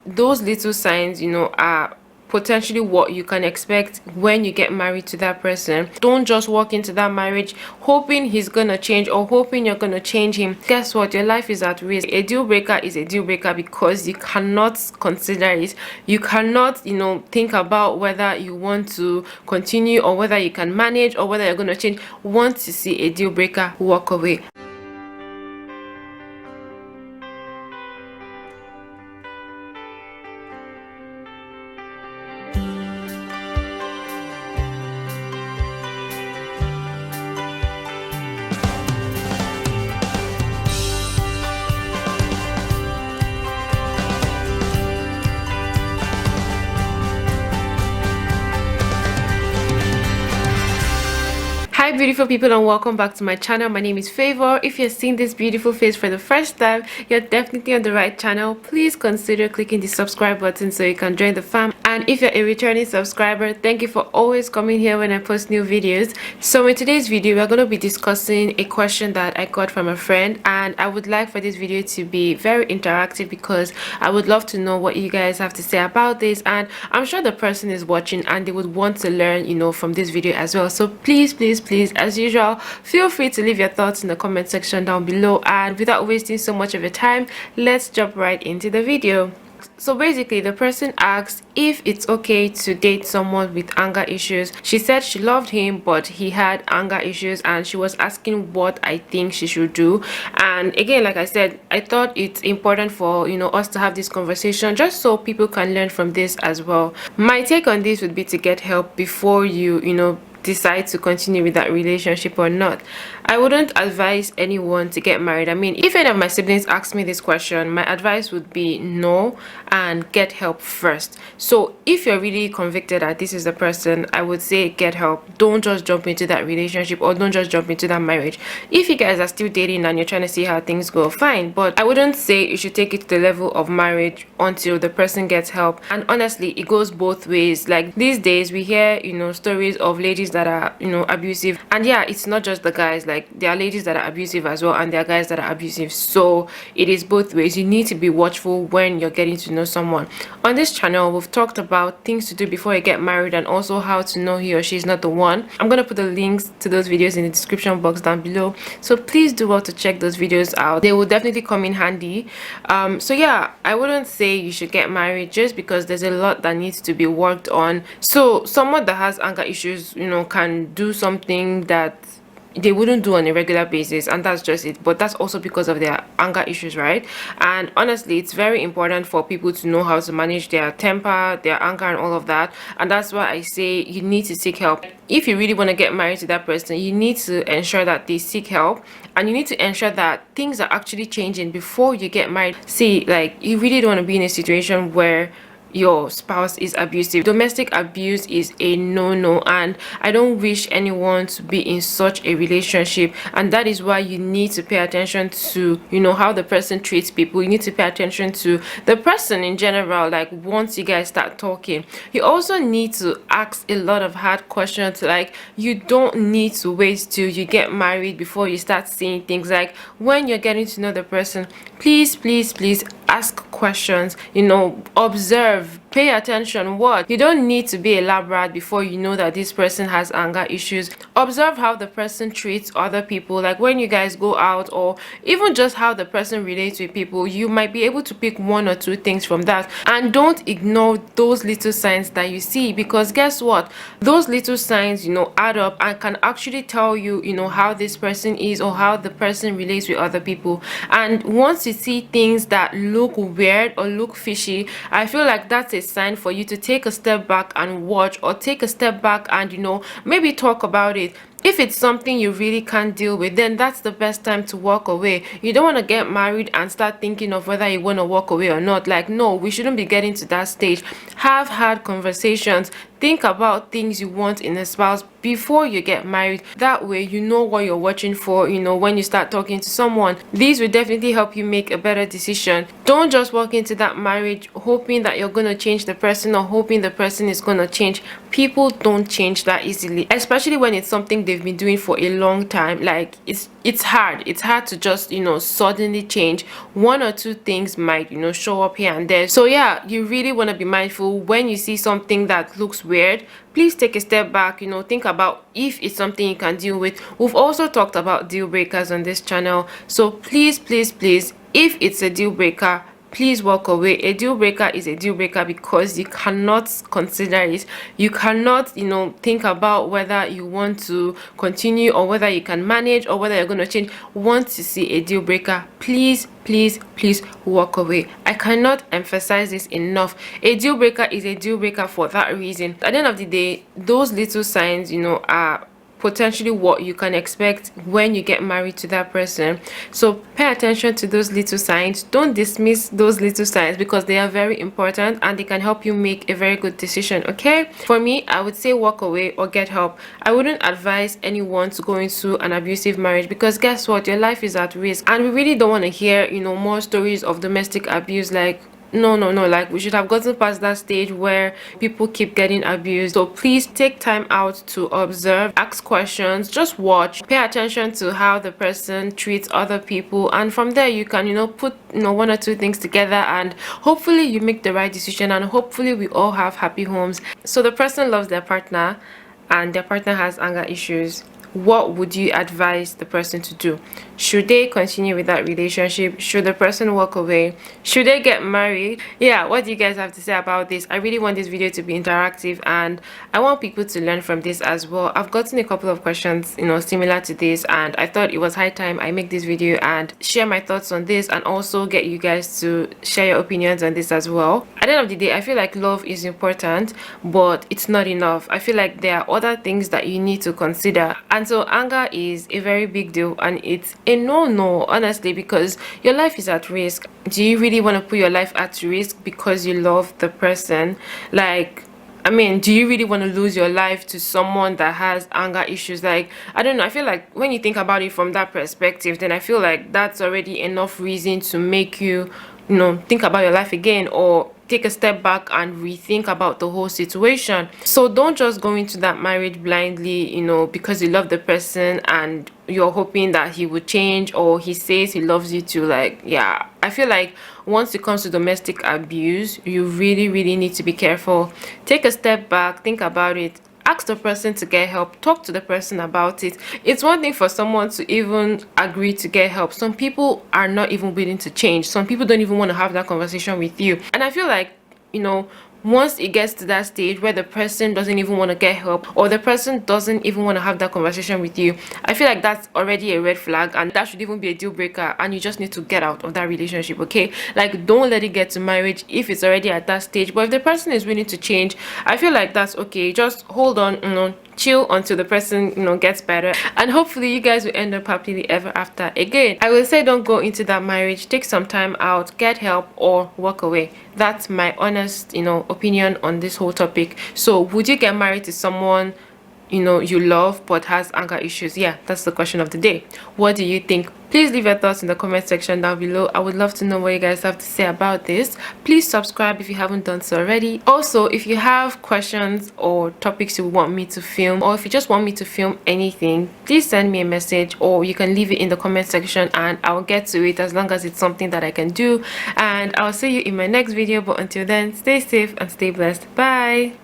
those little signs, are potentially what you can expect when you get married to that person. Don't just walk into that marriage hoping he's gonna change or hoping you're gonna change him. Guess what? Your life is at risk. A deal breaker is a deal breaker because you cannot consider it. You cannot, think about whether you want to continue or whether you can manage or whether you're gonna change. Once you see a deal breaker, walk away. Hi beautiful people, and welcome back to my channel. My name is Favor. If you're seeing this beautiful face for the first time, you're definitely on the right channel. Please consider clicking the subscribe button so you can join the fam. And if you're a returning subscriber, thank you for always coming here when I post new videos. So in today's video, we're going to be discussing a question that I got from a friend, and I would like for this video to be very interactive because I would love to know what you guys have to say about this, and I'm sure the person is watching and they would want to learn, from this video as well. So please, as usual, feel free to leave your thoughts in the comment section down below, and without wasting so much of your time, let's jump right into the video. So basically, the person asked if it's okay to date someone with anger issues. She said she loved him, but he had anger issues, and she was asking what I think she should do. And again, like I said, I thought it's important for us to have this conversation just so people can learn from this as well. My take on this would be to get help before you decide to continue with that relationship or not. I wouldn't advise anyone to get married. I mean, if any of my siblings ask me this question, my advice would be no, and get help first. So if you're really convicted that this is the person, I would say get help. Don't just jump into that relationship, or don't just jump into that marriage. If you guys are still dating and you're trying to see how things go, fine, but I wouldn't say you should take it to the level of marriage until the person gets help. And honestly, it goes both ways. Like these days we hear stories of ladies that are abusive, and yeah, it's not just the guys. Like there are ladies that are abusive as well, and there are guys that are abusive. So it is both ways. You need to be watchful when you're getting to know someone. On this channel, we've talked about things to do before you get married, and also how to know he or she is not the one. I'm gonna put the links to those videos in the description box down below, so please do well to check those videos out. They will definitely come in handy. So yeah, I wouldn't say you should get married just because there's a lot that needs to be worked on. So someone that has anger issues can do something that they wouldn't do on a regular basis, and that's just it. But that's also because of their anger issues, right? And honestly, it's very important for people to know how to manage their temper, their anger, and all of that. And that's why I say you need to seek help. If you really want to get married to that person, you need to ensure that they seek help, and you need to ensure that things are actually changing before you get married. See, like, you really don't want to be in a situation where your spouse is abusive. Domestic abuse is a no-no, and I don't wish anyone to be in such a relationship. And that is why you need to pay attention to how the person treats people. You need to pay attention to the person in general. Like once you guys start talking, you also need to ask a lot of hard questions. Like you don't need to wait till you get married before you start saying things. Like when you're getting to know the person, please ask questions, observe, pay attention. What you don't need to be a lab rat before you know that this person has anger issues. Observe how the person treats other people, like when you guys go out, or even just how the person relates with people. You might be able to pick one or two things from that, and don't ignore those little signs that you see, because guess what, those little signs add up and can actually tell you how this person is, or how the person relates with other people. And once you see things that look weird or look fishy, I feel like that's a sign for you to take a step back and watch, or take a step back and maybe talk about it. If it's something you really can't deal with, then that's the best time to walk away. You don't want to get married and start thinking of whether you want to walk away or not. Like, no, we shouldn't be getting to that stage. Have hard conversations. Think about things you want in a spouse before you get married. That way you know what you're watching for, when you start talking to someone. These will definitely help you make a better decision. Don't just walk into that marriage hoping that you're going to change the person, or hoping the person is going to change. People don't change that easily, especially when it's something they've been doing for a long time, like it's hard to just, you know, suddenly change. One or two things might, you know, show up here and there. So yeah, you really want to be mindful when you see something that looks weird. Please take a step back, you know, think about if it's something you can deal with. We've also talked about deal breakers on this channel, so please, if it's a deal breaker, please walk away. A deal breaker is a deal breaker because you cannot consider it. You cannot, you know, think about whether you want to continue or whether you can manage or whether you're going to change. Once you see a deal breaker, please walk away. I cannot emphasize this enough. A deal breaker is a deal breaker for that reason. At the end of the day, those little signs, you know, are potentially what you can expect when you get married to that person. So pay attention to those little signs. Don't dismiss those little signs because they are very important and they can help you make a very good decision. Okay, for me, I would say walk away or get help. I wouldn't advise anyone to go into an abusive marriage because guess what, your life is at risk, and we really don't want to hear, you know, more stories of domestic abuse. Like, no, like we should have gotten past that stage where people keep getting abused. So please take time out to observe, ask questions, just watch, pay attention to how the person treats other people, and from there you can, you know, put, you know, one or two things together and hopefully you make the right decision, and hopefully we all have happy homes. So the person loves their partner and their partner has anger issues. What would you advise the person to do? Should they continue with that relationship? Should the person walk away? Should they get married? Yeah, what do you guys have to say about this? I really want this video to be interactive and I want people to learn from this as well. I've gotten a couple of questions, you know, similar to this, and I thought it was high time I make this video and share my thoughts on this, and also get you guys to share your opinions on this as well. At the end of the day, I feel like love is important, but it's not enough. I feel like there are other things that you need to consider. And so anger is a very big deal, and it's a no, honestly, because your life is at risk. Do you really want to put your life at risk because you love the person? Like, I mean, do you really want to lose your life to someone that has anger issues? Like, I don't know. I feel like when you think about it from that perspective, then I feel like that's already enough reason to make you, you know, think about your life again, or take a step back and rethink about the whole situation. So don't just go into that marriage blindly, you know, because you love the person and you're hoping that he would change, or he says he loves you too. Like, yeah, I feel like once it comes to domestic abuse, you really need to be careful. Take a step back, think about it, ask the person to get help, talk to the person about it. It's one thing for someone to even agree to get help. Some people are not even willing to change. Some people don't even want to have that conversation with you. And I feel like, you know, once it gets to that stage where the person doesn't even want to get help, or the person doesn't even want to have that conversation with you, I feel like that's already a red flag, and that should even be a deal breaker, and you just need to get out of that relationship. Okay, like, don't let it get to marriage if it's already at that stage. But if the person is willing to change, I feel like that's okay. Just hold on, you know, chill until the person, you know, gets better, and hopefully you guys will end up happily ever after. Again, I will say don't go into that marriage. Take some time out, get help, or walk away. That's my honest, you know, opinion on this whole topic. So would you get married to someone, you know, you love but has anger issues? Yeah, that's the question of the day. What do you think? Please leave your thoughts in the comment section down below. I would love to know what you guys have to say about this. Please subscribe if you haven't done so already. Also, if you have questions or topics you want me to film, or if you just want me to film anything, please send me a message, or you can leave it in the comment section and I'll get to it, as long as it's something that I can do. And I'll see you in my next video, but until then, stay safe and stay blessed. Bye.